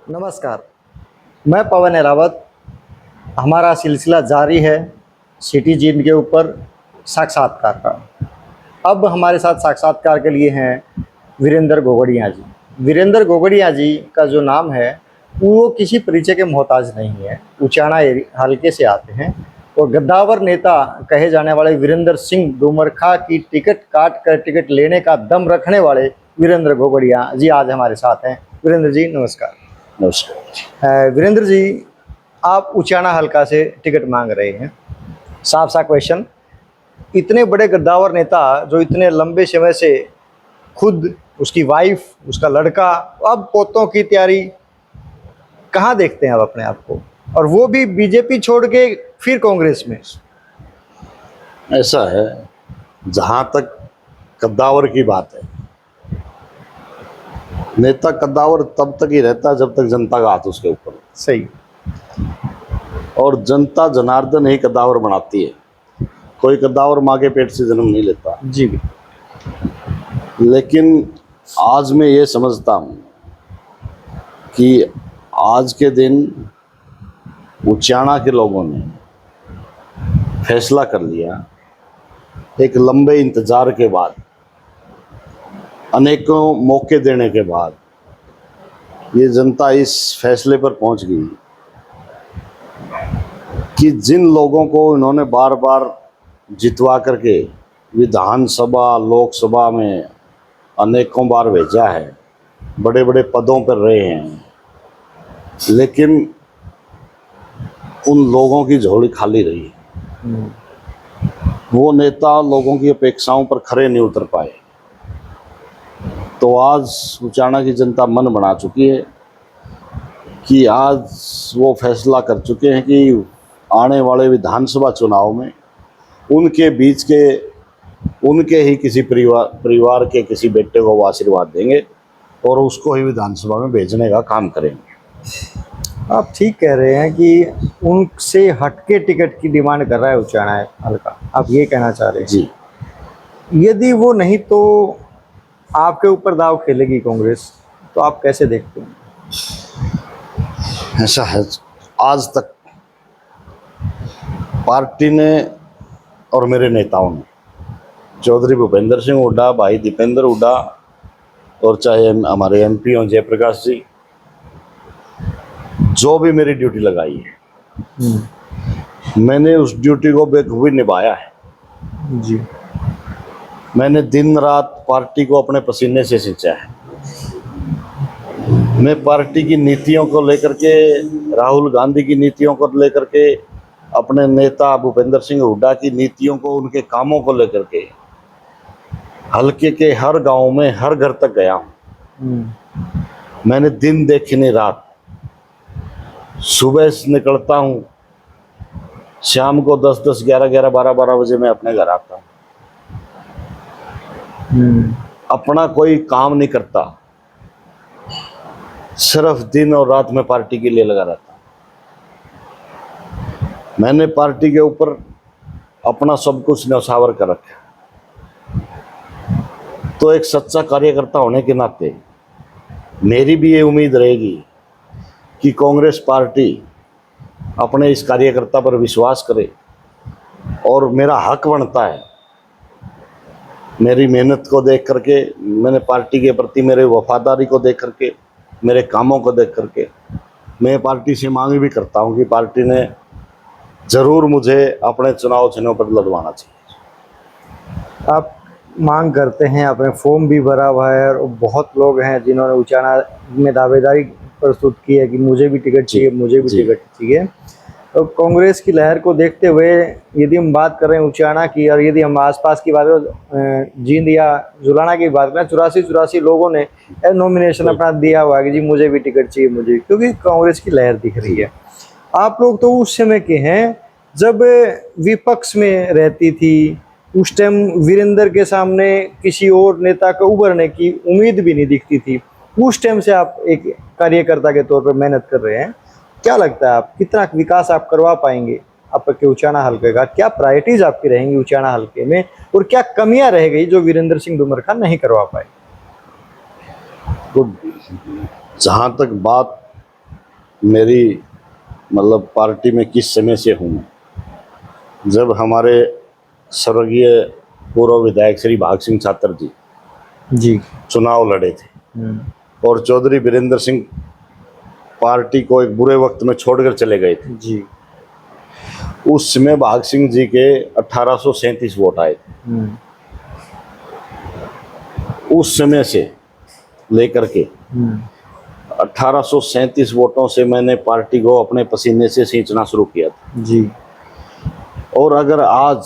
नमस्कार, मैं पवन रावत। हमारा सिलसिला जारी है सिटी जीन के ऊपर साक्षात्कार का। अब हमारे साथ साक्षात्कार के लिए हैं वीरेंद्र गोगड़िया जी। वीरेंद्र गोगड़िया जी का जो नाम है वो किसी परिचय के मोहताज नहीं है। उचाना हल्के से आते हैं और गद्दावर नेता कहे जाने वाले वीरेंद्र सिंह डुमरखा की टिकट काट कर टिकट लेने का दम रखने वाले वीरेंद्र गोगड़िया जी आज हमारे साथ हैं। वीरेंद्र जी नमस्कार। नमस्कार। वीरेंद्र जी, आप उचाना हल्का से टिकट मांग रहे हैं। साफ सा क्वेश्चन, इतने बड़े गद्दावर नेता जो इतने लंबे समय से खुद उसकी वाइफ, उसका लड़का, अब पोतों की तैयारी, कहाँ देखते हैं आप अपने आप को? और वो भी बीजेपी छोड़ के फिर कांग्रेस में। ऐसा है, जहां तक कद्दावर की बात है, नेता कद्दावर तब तक ही रहता है जब तक जनता का हाथ उसके ऊपर। सही। और जनता जनार्दन ही कद्दावर बनाती है। कोई कद्दावर माँ के पेट से जन्म नहीं लेता जी। लेकिन आज मैं ये समझता हूँ कि आज के दिन उचाना के लोगों ने फैसला कर लिया। एक लंबे इंतजार के बाद, अनेकों मौके देने के बाद ये जनता इस फैसले पर पहुंच गई कि जिन लोगों को इन्होंने बार बार जितवा करके विधानसभा, लोकसभा में अनेकों बार भेजा है, बड़े बड़े पदों पर रहे हैं, लेकिन उन लोगों की झोली खाली रही। वो नेता लोगों की अपेक्षाओं पर खरे नहीं उतर पाए। तो आज उचाना की जनता मन बना चुकी है कि आज वो फैसला कर चुके हैं कि आने वाले विधानसभा चुनाव में उनके बीच के, उनके ही किसी परिवार के किसी बेटे को वो आशीर्वाद देंगे और उसको ही विधानसभा में भेजने का काम करेंगे। आप ठीक कह रहे हैं कि उनसे हटके टिकट की डिमांड कर रहा है उचाना हल्का, आप ये कहना चाह रहे हैं? जी। यदि वो नहीं तो आपके ऊपर दाव खेलेगी कांग्रेस, तो आप कैसे देखते हैं? ऐसा है, आज तक पार्टी ने और मेरे नेताओं ने, चौधरी भूपेंद्र सिंह हुड्डा, भाई दीपेंद्र हुड्डा और चाहे हमारे एमपी हों जयप्रकाश जी, जो भी मेरी ड्यूटी लगाई है मैंने उस ड्यूटी को बेखूबी निभाया है। जी। मैंने दिन रात पार्टी को अपने पसीने से सींचा है। मैं पार्टी की नीतियों को लेकर के, राहुल गांधी की नीतियों को लेकर के, अपने नेता भूपेंद्र सिंह हुड्डा की नीतियों को, उनके कामों को लेकर के हल्के के हर गांव में, हर घर तक गया हूँ। मैंने दिन देखी नहीं रात, सुबह से निकलता हूँ, शाम को 10-10, 11-11, 12-12 बजे मैं अपने घर आता हूँ। अपना कोई काम नहीं करता, सिर्फ दिन और रात में पार्टी के लिए लगा रहता। मैंने पार्टी के ऊपर अपना सब कुछ न्यौछावर कर रखा। तो एक सच्चा कार्यकर्ता होने के नाते मेरी भी ये उम्मीद रहेगी कि कांग्रेस पार्टी अपने इस कार्यकर्ता पर विश्वास करे और मेरा हक बनता है, मेरी मेहनत को देख करके, मैंने पार्टी के प्रति मेरे वफादारी को देख करके, मेरे कामों को देख करके मैं पार्टी से मांग भी करता हूं कि पार्टी ने ज़रूर मुझे अपने चुनाव चिन्हों पर लड़वाना चाहिए। आप मांग करते हैं, आपने फॉर्म भी भरा हुआ है और बहुत लोग हैं जिन्होंने उचाना में दावेदारी प्रस्तुत की है कि मुझे भी टिकट चाहिए, मुझे भी टिकट चाहिए। तो कांग्रेस की लहर को देखते हुए यदि हम बात कर रहे हैं उचाना की, और यदि हम आसपास की बात करें, जींद या जुलाना की बात करें, 84 लोगों ने नॉमिनेशन अपना दिया हुआ है कि जी मुझे भी टिकट चाहिए, मुझे, क्योंकि कांग्रेस की लहर दिख रही है। आप लोग तो उस समय के हैं जब विपक्ष में रहती थी, उस टाइम वीरेंद्र के सामने किसी और नेता का उभरने की उम्मीद भी नहीं दिखती थी। उस टाइम से आप एक कार्यकर्ता के तौर पर मेहनत कर रहे हैं। क्या लगता है आप कितना विकास आप करवा पाएंगे आपके उचाना हल्के का? क्या प्रायोरिटीज आपकी रहेंगी उचाना हल्के में, और क्या कमियां रह गई जो वीरेंद्र सिंह डुमरखा नहीं करवा पाए? तो जहाँ तक बात मेरी मतलब पार्टी में किस समय से हूँ मैं, जब हमारे स्वर्गीय पूर्व विधायक श्री भाग सिंह छात्र जी जी। चुनाव लड़े थे और चौधरी वीरेंद्र सिंह पार्टी को एक बुरे वक्त में छोड़कर चले गए थे। जी। उस समय भाग सिंह जी के 1837 वोट आए थे। उस समय से लेकर के 1837 वोटों से मैंने पार्टी को अपने पसीने से सींचना शुरू किया था जी। और अगर आज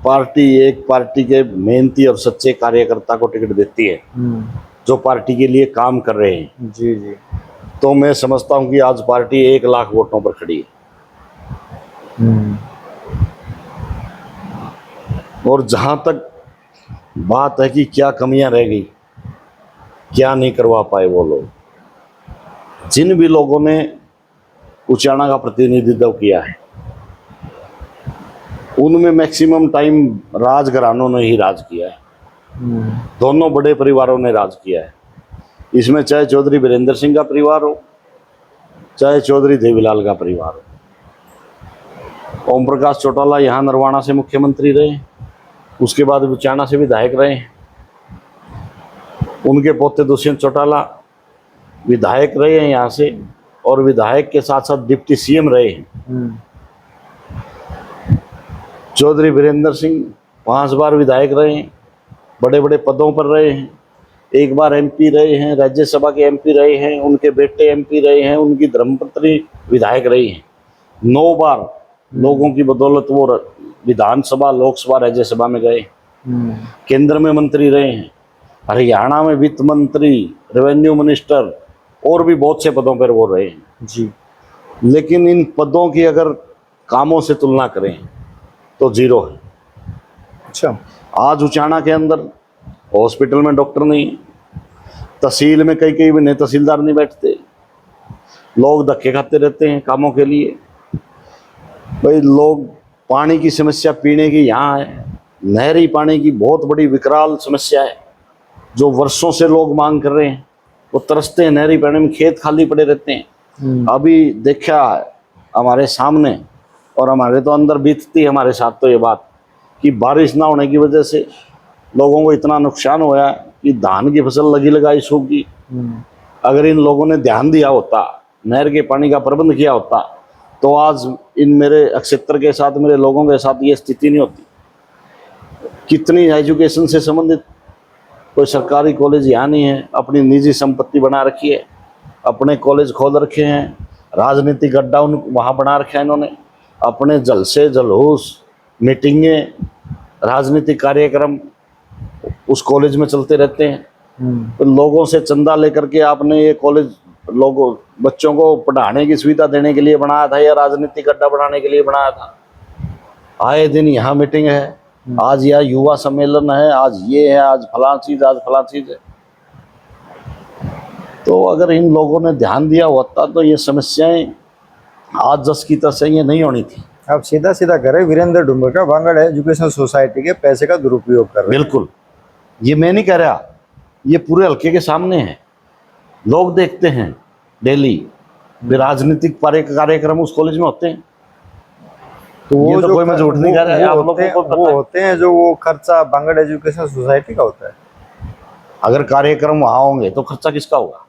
एक पार्टी के मेहनती और सच्चे कार्यकर्ता को टिकट देती है जो पार्टी के लिए काम कर रहे हैं, जी। जी। तो मैं समझता हूं कि आज पार्टी 1 लाख वोटों पर खड़ी है। और जहां तक बात है कि क्या कमियां रह गई, क्या नहीं करवा पाए वो लोग, जिन भी लोगों ने उचाना का प्रतिनिधित्व किया है उनमें मैक्सिमम टाइम राजघरानों ने ही राज किया है। दोनों बड़े परिवारों ने राज किया है। इसमें चाहे चौधरी वीरेंद्र सिंह का परिवार हो, चाहे चौधरी देवीलाल का परिवार हो। ओम प्रकाश चौटाला यहाँ नरवाना से मुख्यमंत्री रहे, उसके बाद उचाना से विधायक रहे। उनके पोते दुष्यंत चौटाला विधायक रहे हैं यहाँ से और विधायक के साथ साथ डिप्टी सीएम रहे हैं। चौधरी वीरेंद्र सिंह 5 बार विधायक रहे हैं, बड़े बड़े पदों पर रहे हैं। 1 बार एमपी रहे हैं, राज्यसभा के एमपी रहे हैं, उनके बेटे एमपी रहे हैं, उनकी धर्मपत्नी विधायक रही हैं। 9 बार लोगों की बदौलत वो विधानसभा, लोकसभा, राज्यसभा में गए। केंद्र में मंत्री रहे हैं, हरियाणा में वित्त मंत्री, रेवेन्यू मिनिस्टर और भी बहुत से पदों पर वो रहे हैं जी। लेकिन इन पदों की अगर कामों से तुलना करें तो जीरो है। अच्छा। आज उचाना के अंदर हॉस्पिटल में डॉक्टर नहीं, तहसील में कई में नए तहसीलदार नहीं बैठते, लोग धक्के खाते रहते हैं कामों के लिए। भाई लोग पानी की समस्या पीने की यहाँ है, नहरी पानी की बहुत बड़ी विकराल समस्या है जो वर्षों से लोग मांग कर रहे हैं। वो तरसते हैं नहरी पानी में, खेत खाली पड़े रहते हैं। अभी देखा हमारे सामने और हमारे तो अंदर बीतती हमारे साथ तो ये बात कि बारिश ना होने की वजह से लोगों को इतना नुकसान हुआ कि धान की फसल लगी लगाई सूख गई। अगर इन लोगों ने ध्यान दिया होता, नहर के पानी का प्रबंध किया होता, तो आज इन मेरे क्षेत्र के साथ, मेरे लोगों के साथ ये स्थिति नहीं होती। कितनी एजुकेशन से संबंधित कोई सरकारी कॉलेज यहाँ नहीं है, अपनी निजी संपत्ति बना रखी है, अपने कॉलेज खोल रखे हैं, राजनीतिक अड्डा वहाँ बना रखा है इन्होंने, अपने जलसे जुलूस, मीटिंगें, राजनीतिक कार्यक्रम उस कॉलेज में चलते रहते हैं। तो लोगों से चंदा लेकर के आपने ये कॉलेज लोगों बच्चों को पढ़ाने की सुविधा देने के लिए बनाया था या राजनीतिक अड्डा बनाने के लिए बनाया था? आए दिन यहाँ मीटिंग है, आज यह युवा सम्मेलन है, आज ये है, आज फलां चीज, आज फलां चीज है। तो अगर इन लोगों ने ध्यान दिया होता तो ये समस्याएं आज जस की तस ये नहीं होनी थी। आप सीधा सीधा करें, वीरेंद्र डुम्बरका बांगड़ एजुकेशन सोसाइटी के पैसे का दुरुपयोग कर रहे हैं। बिल्कुल, ये मैं नहीं कह रहा, ये पूरे हल्के के सामने है, लोग देखते हैं डेली। राजनीतिक कार्यक्रम उस कॉलेज में होते हैं, तो वो तो कोई मैं झूठ नहीं कह रहा है, आप लोगों को पता वो है। होते हैं जो वो खर्चा बांगड़ एजुकेशन सोसाइटी का होता है। अगर कार्यक्रम वहां होंगे तो खर्चा किसका होगा?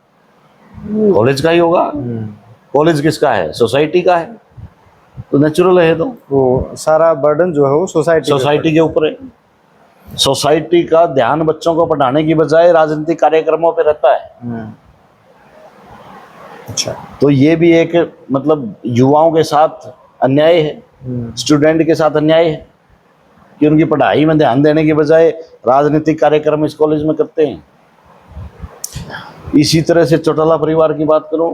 कॉलेज का ही होगा। कॉलेज किसका है? सोसाइटी का है, तो नेचुरल है। तो वो सारा बर्डन जो है वो सोसाइटी के ऊपर है। सोसाइटी का ध्यान बच्चों को पढ़ाने की बजाय राजनीतिक कार्यक्रमों पे रहता है। अच्छा, तो ये भी एक मतलब युवाओं के साथ अन्याय है, स्टूडेंट के साथ अन्याय है कि उनकी पढ़ाई में ध्यान देने की बजाय राजनीतिक कार्यक्रम इस कॉलेज में करते हैं। इसी तरह से चौटाला परिवार की बात करूं,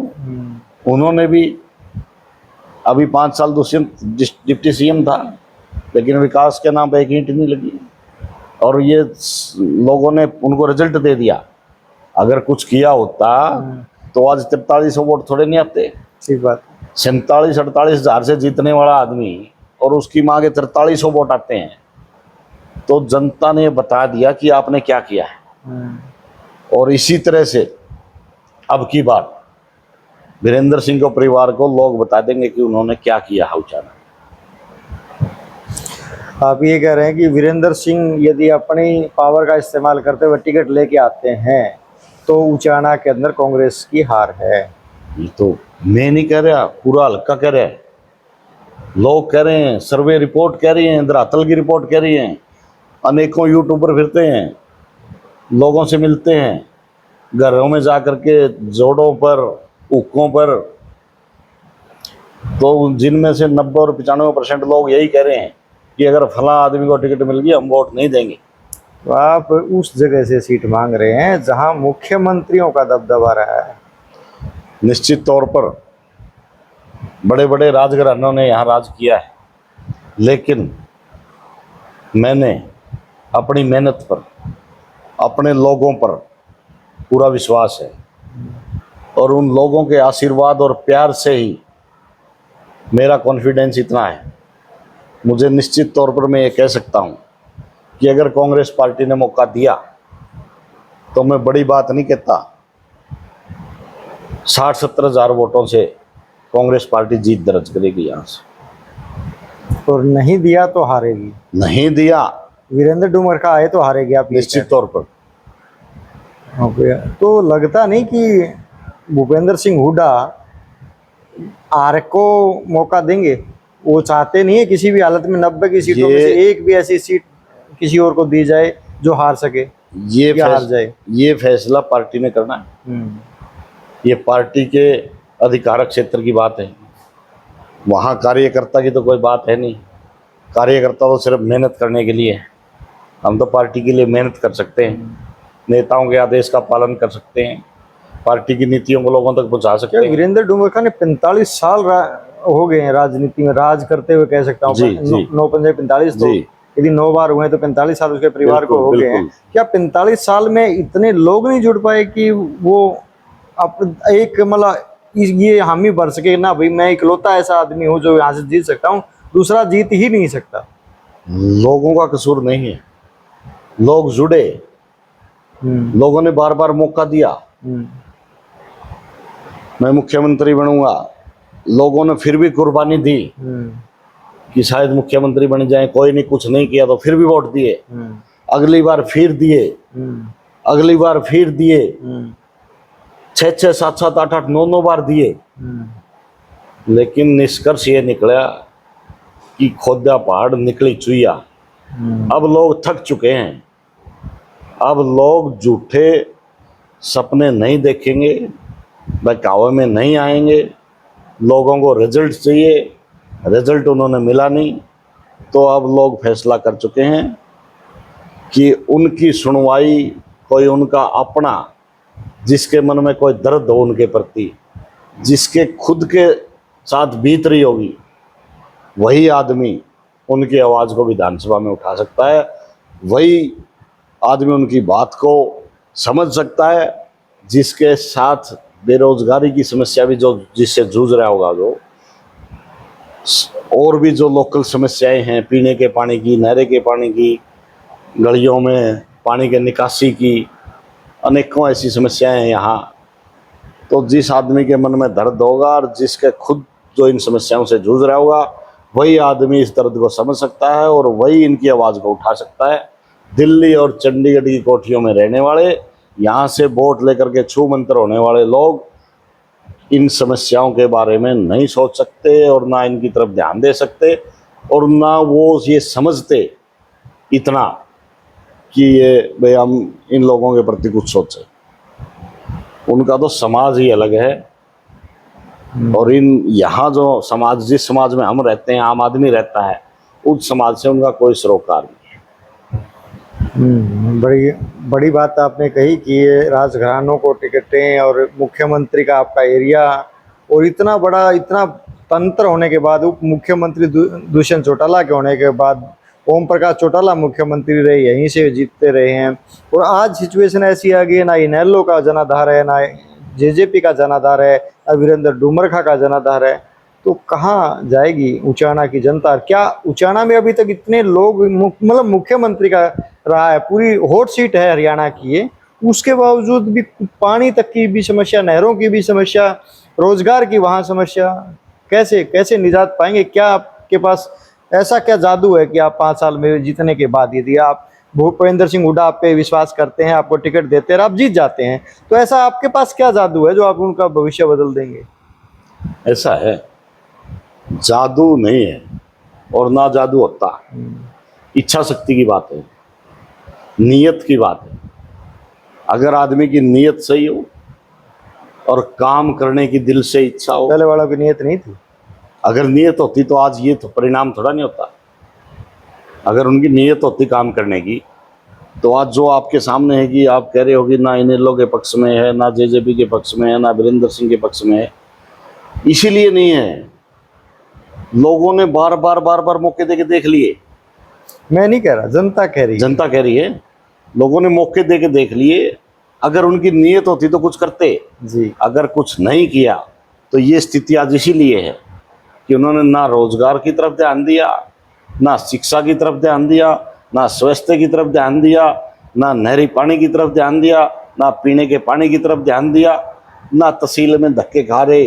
उन्होंने भी अभी 5 साल दुष्यंत डिप्टी सीएम था, लेकिन विकास के नाम पे एक ईंट नहीं लगी और ये लोगों ने उनको रिजल्ट दे दिया। अगर कुछ किया होता तो आज 4300 वोट थोड़े नहीं आते। ठीक बात। 47-48 हज़ार से जीतने वाला आदमी और उसकी मांगे 4300 वोट आते हैं, तो जनता ने बता दिया कि आपने क्या किया है। और इसी तरह से अब की बार वीरेंद्र सिंह के परिवार को लोग बता देंगे कि उन्होंने क्या किया है उचाना। आप ये कह रहे हैं कि वीरेंद्र सिंह यदि अपनी पावर का इस्तेमाल करते हुए टिकट लेके आते हैं तो उचाना के अंदर कांग्रेस की हार है। ये तो मैं नहीं कह रहा, पूरा हल्का कह रहा है, लोग कह रहे हैं, सर्वे रिपोर्ट कह रही है, धरातल की रिपोर्ट कह रही है, अनेकों यूट्यूबर फिरते हैं, लोगों से मिलते हैं, घरों में जा करके जोड़ों पर, हुक्कों पर, तो जिनमें से 90 और 95% लोग यही कह रहे हैं कि अगर फला आदमी को टिकट मिल गई हम वोट नहीं देंगे। तो आप उस जगह से सीट मांग रहे हैं जहां मुख्यमंत्रियों का दबदबा रहा है। निश्चित तौर पर बड़े बड़े राजघरानों ने यहाँ राज किया है, लेकिन मैंने अपनी मेहनत पर, अपने लोगों पर पूरा विश्वास है और उन लोगों के आशीर्वाद और प्यार से ही मेरा कॉन्फिडेंस इतना है। मुझे निश्चित तौर पर मैं ये कह सकता हूँ कि अगर कांग्रेस पार्टी ने मौका दिया तो मैं बड़ी बात नहीं कहता, 60-70 हज़ार वोटों से कांग्रेस पार्टी जीत दर्ज करेगी यहाँ से। और नहीं दिया तो हारेगी। नहीं दिया, वीरेंद्र डुमरखा आए तो हारेगी आप निश्चित तौर पर। ओके, तो लगता नहीं कि भूपेंद्र सिंह हुड्डा आर को मौका देंगे? वो चाहते नहीं है किसी भी हालत में 90 की सीटों में से एक भी ऐसी सीट किसी और को दी जाए जो हार सके, या हार जाए। ये फैसला पार्टी ने करना है। ये पार्टी के अधिकारक क्षेत्र की बात है, वहाँ कार्यकर्ता की तो कोई बात है नहीं। कार्यकर्ता तो सिर्फ मेहनत करने के लिए है। हम तो पार्टी के लिए मेहनत कर सकते हैं, नेताओं के आदेश का पालन कर सकते हैं, पार्टी की नीतियों को लोगों तक पहुंचा सकते हैं। वीरेंद्र डुमरखा ने 45 साल हो गए हैं राजनीति में, राज करते हुए कह सकता हूँ। 9-45 तो यदि 9 बार हुए तो 45 साल उसके परिवार को हो गए हैं। क्या 45 साल में इतने लोग नहीं जुड़ पाए कि वो एक मतलब ये हामी भर सके ना, भाई मैं इकलौता ऐसा आदमी हूँ जो यहाँ से जीत सकता हूँ, दूसरा जीत ही नहीं सकता? लोगों का कसूर नहीं है, लोग जुड़े, लोगों ने बार बार मौका दिया, मैं मुख्यमंत्री बनूंगा, लोगों ने फिर भी कुर्बानी दी कि शायद मुख्यमंत्री बन जाए, कोई नहीं, कुछ नहीं किया तो फिर भी वोट दिए, अगली बार फिर दिए, अगली बार फिर दिए, 6-6, 7-7, 8-8, 9-9 बार दिए। लेकिन निष्कर्ष ये निकला कि खोदा पहाड़ निकली चुईया। अब लोग थक चुके हैं, अब लोग झूठे सपने नहीं देखेंगे, बहकावे में नहीं आएंगे। लोगों को रिजल्ट चाहिए, रिजल्ट उन्होंने मिला नहीं, तो अब लोग फैसला कर चुके हैं कि उनकी सुनवाई कोई उनका अपना, जिसके मन में कोई दर्द हो उनके प्रति, जिसके खुद के साथ बीत रही होगी, वही आदमी उनकी आवाज़ को विधानसभा में उठा सकता है, वही आदमी उनकी बात को समझ सकता है, जिसके साथ बेरोजगारी की समस्या भी जो जिससे जूझ रहा होगा, जो और भी जो लोकल समस्याएं हैं, पीने के पानी की, नहरे के पानी की, गलियों में पानी के निकासी की, अनेकों ऐसी समस्याएं हैं यहाँ। तो जिस आदमी के मन में दर्द होगा और जिसके खुद जो इन समस्याओं से जूझ रहा होगा, वही आदमी इस दर्द को समझ सकता है और वही इनकी आवाज़ को उठा सकता है। दिल्ली और चंडीगढ़ की कोठियों में रहने वाले, यहाँ से वोट लेकर के छू मंतर होने वाले लोग इन समस्याओं के बारे में नहीं सोच सकते और ना इनकी तरफ ध्यान दे सकते और ना वो ये समझते इतना कि ये भाई हम इन लोगों के प्रति कुछ सोचें। उनका तो समाज ही अलग है और इन यहाँ जो समाज, जिस समाज में हम रहते हैं, आम आदमी रहता है, उस समाज से उनका कोई सरोकार नहीं। बड़ी बड़ी बात आपने कही कि ये राजघरानों को टिकटें और मुख्यमंत्री का आपका एरिया और इतना बड़ा, इतना तंत्र होने के बाद, उप मुख्यमंत्री दुष्यंत चौटाला के होने के बाद ओम प्रकाश चौटाला मुख्यमंत्री रहे, यहीं से जीतते रहे हैं और आज सिचुएशन ऐसी आ गई है, ना इनेलो का जनाधार है, ना जेजेपी का जनाधार है, ना वीरेंद्र डुमरखा का जनाधार है। तो कहाँ जाएगी उचाना की जनता? क्या उचाना में अभी तक इतने लोग, मतलब मुख्यमंत्री का रहा है, पूरी हॉट सीट है हरियाणा की ये, उसके बावजूद भी पानी तक की भी समस्या, नहरों की भी समस्या, रोजगार की वहाँ समस्या, कैसे कैसे निजात पाएंगे? क्या आपके पास ऐसा क्या जादू है कि आप 5 साल में जीतने के बाद यदि आप भूपेंद्र सिंह हुड्डा आप पे विश्वास करते हैं, आपको टिकट देते हैं और आप जीत जाते हैं, तो ऐसा आपके पास क्या जादू है जो आप उनका भविष्य बदल देंगे? ऐसा है, जादू नहीं है और ना जादू होता, इच्छा शक्ति की बात है, नीयत की बात है। अगर आदमी की नीयत सही हो और काम करने की दिल से इच्छा हो, पहले वालों की नीयत नहीं थी। अगर नीयत होती तो आज ये तो परिणाम थोड़ा नहीं होता। अगर उनकी नीयत होती काम करने की तो आज जो आपके सामने है कि आप कह रहे हो कि ना इनेलो के पक्ष में है, ना जेजेपी के पक्ष में है, ना वीरेंद्र सिंह के पक्ष में है, इसीलिए नहीं है, लोगों ने बार बार मौके देके देख लिए। मैं नहीं कह रहा, जनता कह रही है। जनता कह रही है, लोगों ने मौके देके देख लिए। अगर उनकी नीयत होती तो कुछ करते, जी। अगर कुछ नहीं किया तो ये स्थिति आज इसीलिए है कि उन्होंने ना रोजगार की तरफ ध्यान दिया, ना शिक्षा की तरफ ध्यान दिया, ना स्वास्थ्य की तरफ ध्यान दिया, ना नहरी पानी की तरफ ध्यान दिया, ना पीने के पानी की तरफ ध्यान दिया, ना तहसील में धक्के खा रहे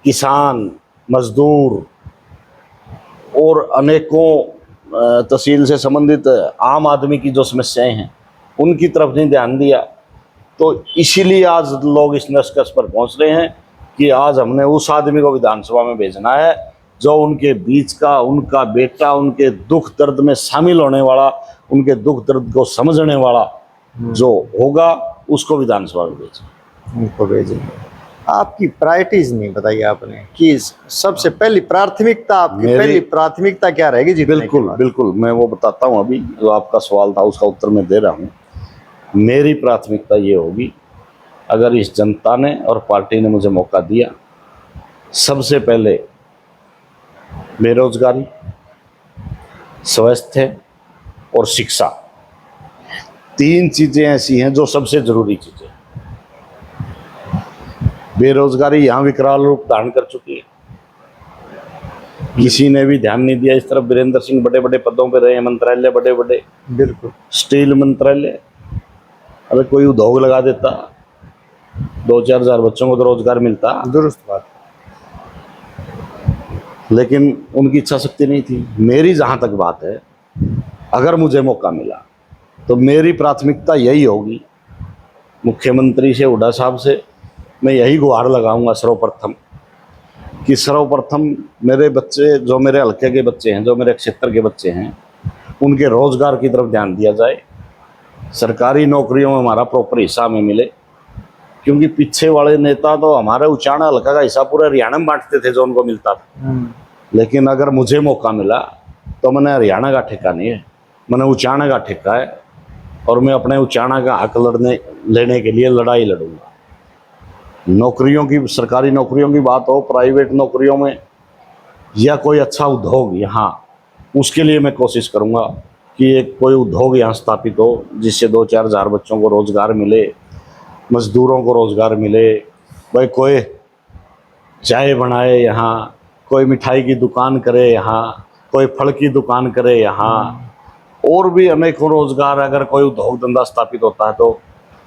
किसान, मजदूर और अनेकों तहसील से संबंधित आम आदमी की जो समस्याएं हैं उनकी तरफ नहीं ध्यान दिया। तो इसीलिए आज लोग इस निष्कर्ष पर पहुंच रहे हैं कि आज हमने उस आदमी को विधानसभा में भेजना है जो उनके बीच का, उनका बेटा, उनके दुख दर्द में शामिल होने वाला, उनके दुख दर्द को समझने वाला जो होगा उसको विधानसभा में भेजें। उनको भेजेंगे। आपकी प्रायोरिटीज नहीं बताई आपने कि सबसे पहली प्राथमिकता, आपकी पहली प्राथमिकता क्या रहेगी जीतने के बिल्कुल बाद? बिल्कुल, मैं वो बताता हूँ। अभी जो आपका सवाल था उसका उत्तर मैं दे रहा हूँ। मेरी प्राथमिकता ये होगी, अगर इस जनता ने और पार्टी ने मुझे मौका दिया, सबसे पहले बेरोजगारी, स्वास्थ्य और शिक्षा, 3 चीजें ऐसी हैं जो सबसे जरूरी चीजें। बेरोजगारी यहाँ विकराल रूप धारण कर चुकी है, किसी ने भी ध्यान नहीं दिया इस तरफ। वीरेंद्र सिंह बड़े बड़े पदों पर रहे हैं, मंत्रालय बड़े बड़े, बिल्कुल स्टील मंत्रालय, अगर कोई उद्योग लगा देता 2-4 हजार बच्चों को तो रोजगार मिलता। दुरुस्त बात। लेकिन उनकी इच्छा शक्ति नहीं थी। मेरी जहाँ तक बात है, अगर मुझे मौका मिला तो मेरी प्राथमिकता यही होगी, मुख्यमंत्री से, हुड्डा साहब से मैं यही गुहार लगाऊंगा सर्वप्रथम कि सर्वप्रथम मेरे बच्चे, जो मेरे हल्के के बच्चे हैं, जो मेरे क्षेत्र के बच्चे हैं, उनके रोजगार की तरफ ध्यान दिया जाए। सरकारी नौकरियों में हमारा प्रॉपर हिस्सा हमें मिले, क्योंकि पीछे वाले नेता तो हमारे उचाना हल्का का हिस्सा पूरे हरियाणा में बांटते थे जो उनको मिलता था। लेकिन अगर मुझे मौका मिला तो मैंने हरियाणा का ठेका नहीं है, मैंने उचाना का ठेका है और मैं अपने उचाना का हक लेने के लिए लड़ाई लड़ूंगा। नौकरियों की, सरकारी नौकरियों की बात हो, प्राइवेट नौकरियों में, या कोई अच्छा उद्योग यहाँ, उसके लिए मैं कोशिश करूँगा कि एक कोई उद्योग यहाँ स्थापित हो जिससे 2-4 हजार बच्चों को रोजगार मिले, मजदूरों को रोजगार मिले। भाई कोई चाय बनाए यहाँ, कोई मिठाई की दुकान करे यहाँ, कोई फल की दुकान करे यहाँ, और भी अनेकों रोजगार। अगर कोई उद्योग धंधा स्थापित होता है तो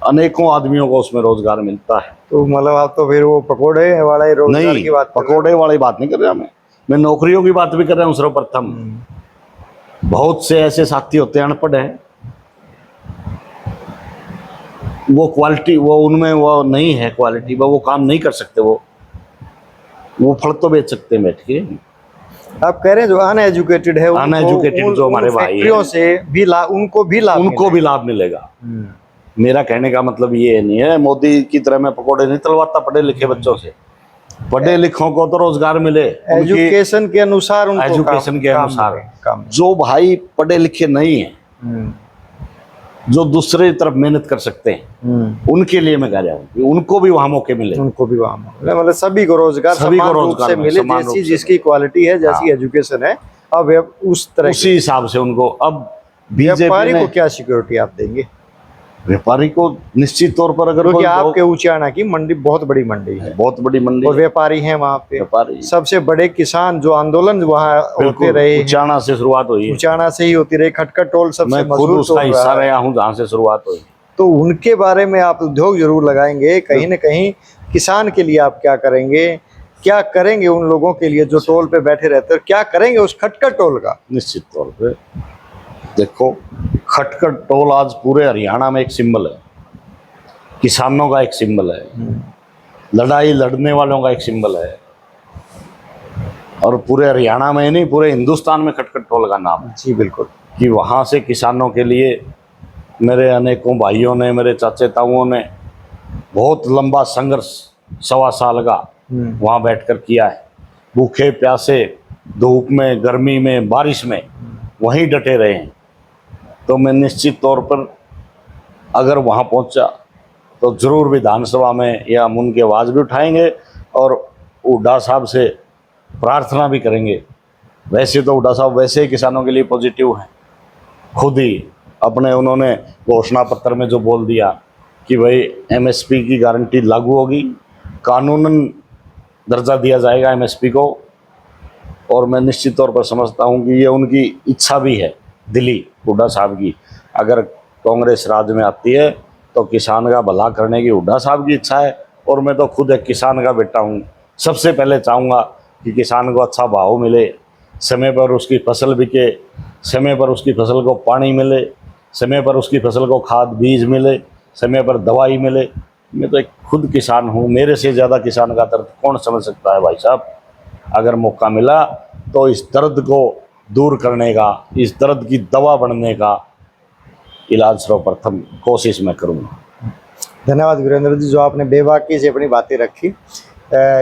अनेकों आदमियों को उसमें रोजगार मिलता है। तो मतलब आप तो फिर वो पकोड़े वाले रोजगार नहीं, की बात कर रहे पकोड़े वाली बात नहीं कर रहा मैं नौकरियों की बात भी कर रहा हूँ सर्वप्रथम। बहुत से ऐसे साथी होते हैं अनपढ़ हैं, वो क्वालिटी, वो उनमें वो नहीं है क्वालिटी, वो काम नहीं कर सकते, वो फल तो बेच सकते हैं बैठ के। आप कह रहे हैं जो अनएजुकेटेड है, अनएजुकेटेड जो हमारे भाई हैं, से भी उनको भी लाभ मिलेगा। मेरा कहने का मतलब ये नहीं है मोदी की तरह मैं पकोड़े नहीं तलवाता पढ़े लिखे बच्चों से। पढ़े लिखों को तो रोजगार मिले, एजुकेशन के अनुसार उनको एजुकेशन के अनुसार। काम। जो भाई पढ़े लिखे नहीं है, जो दूसरे तरफ मेहनत कर सकते हैं, उनके लिए मैं कह रहा हूँ कि उनको भी वहाँ मौके मिले, उनको भी वहाँ मतलब सभी को रोजगार से मिले, जैसी जिसकी क्वालिटी है, जैसी एजुकेशन है, अब उस तरह उसी हिसाब से उनको। अब व्यापारी को क्या सिक्योरिटी आप देंगे? व्यापारी को निश्चित तौर पर, अगर क्योंकि आपके उचाना की मंडी बहुत बड़ी मंडी है, बहुत बड़ी मंडी, और व्यापारी हैं वहाँ पे, व्यापारी सबसे बड़े किसान जो आंदोलन वहाँ होते रहे, उचाना से शुरुआत हुई, उचाना से ही होती रही, खटखट टोल सबसे मशहूर उसका हिस्सा रहा हूँ जहाँ से शुरुआत हुई। तो उनके बारे में आप उद्योग जरूर लगाएंगे कहीं न कहीं, किसान के लिए आप क्या करेंगे, क्या करेंगे उन लोगों के लिए जो टोल पे बैठे रहते हैं, क्या करेंगे उस खटखट टोल का? निश्चित तौर पे देखो, खटखट टोल आज पूरे हरियाणा में एक सिंबल है, किसानों का एक सिंबल है, लड़ाई लड़ने वालों का एक सिंबल है, और पूरे हरियाणा में नहीं पूरे हिंदुस्तान में खटखट टोल का नाम है। जी बिल्कुल। कि वहाँ से किसानों के लिए मेरे अनेकों भाइयों ने, मेरे चाचे ताऊओं ने बहुत लंबा संघर्ष 1.25 साल का वहाँ बैठकर किया है। भूखे प्यासे, धूप में, गर्मी में, बारिश में वहीं डटे रहे हैं। तो मैं निश्चित तौर पर अगर वहाँ पहुँचा तो ज़रूर विधानसभा में या हम उनकी आवाज़ भी उठाएंगे और हुड्डा साहब से प्रार्थना भी करेंगे। वैसे तो हुड्डा साहब वैसे ही किसानों के लिए पॉजिटिव हैं, खुद ही अपने उन्होंने घोषणा पत्र में जो बोल दिया कि भाई एमएसपी की गारंटी लागू होगी, कानूनन दर्जा दिया जाएगा एमएसपी को। और मैं निश्चित तौर पर समझता हूं कि ये उनकी इच्छा भी है, दिली हुड्डा साहब की। अगर कांग्रेस राज में आती है तो किसान का भला करने की हुड्डा साहब की इच्छा है, और मैं तो खुद एक किसान का बेटा हूँ। सबसे पहले चाहूँगा कि किसान को अच्छा भाव मिले, समय पर उसकी फसल बिके, समय पर उसकी फसल को पानी मिले, समय पर उसकी फसल को खाद बीज मिले, समय पर दवाई मिले। मैं तो एक खुद किसान हूँ, मेरे से ज़्यादा किसान का दर्द कौन समझ सकता है भाई साहब। अगर मौका मिला तो इस दर्द को दूर करने का, इस दर्द की दवा बनने का इलाज सर्वप्रथम कोशिश मैं करूँगा। धन्यवाद वीरेंद्र जी, जो आपने बेबाकी से अपनी बातें रखी।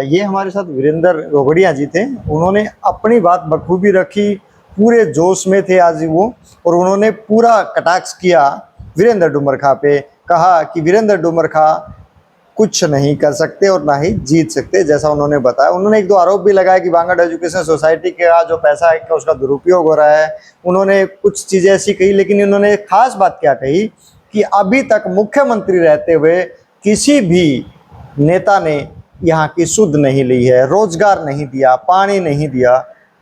ये हमारे साथ वीरेंद्र रोगड़िया जी थे। उन्होंने अपनी बात बखूबी रखी, पूरे जोश में थे आज वो, और उन्होंने पूरा कटाक्ष किया वीरेंद्र डुमरखा पे। कहा कि वीरेंद्र डुमरखा कुछ नहीं कर सकते और ना ही जीत सकते, जैसा उन्होंने बताया। उन्होंने 1-2 आरोप भी लगाया कि बांगड़ एजुकेशन सोसाइटी का जो पैसा है उसका दुरुपयोग हो रहा है। उन्होंने कुछ चीज़ें ऐसी कही, लेकिन इन्होंने खास बात क्या कही कि अभी तक मुख्यमंत्री रहते हुए किसी भी नेता ने यहाँ की सुध नहीं ली है, रोजगार नहीं दिया, पानी नहीं दिया,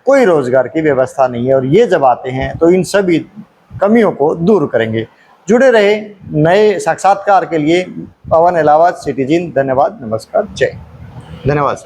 कोई रोजगार की व्यवस्था नहीं है। और ये जब आते हैं तो इन सभी कमियों को दूर करेंगे। जुड़े रहे नए साक्षात्कार के लिए। पवन इलाहाबाद, सिटीजन। धन्यवाद, नमस्कार, जय। धन्यवाद।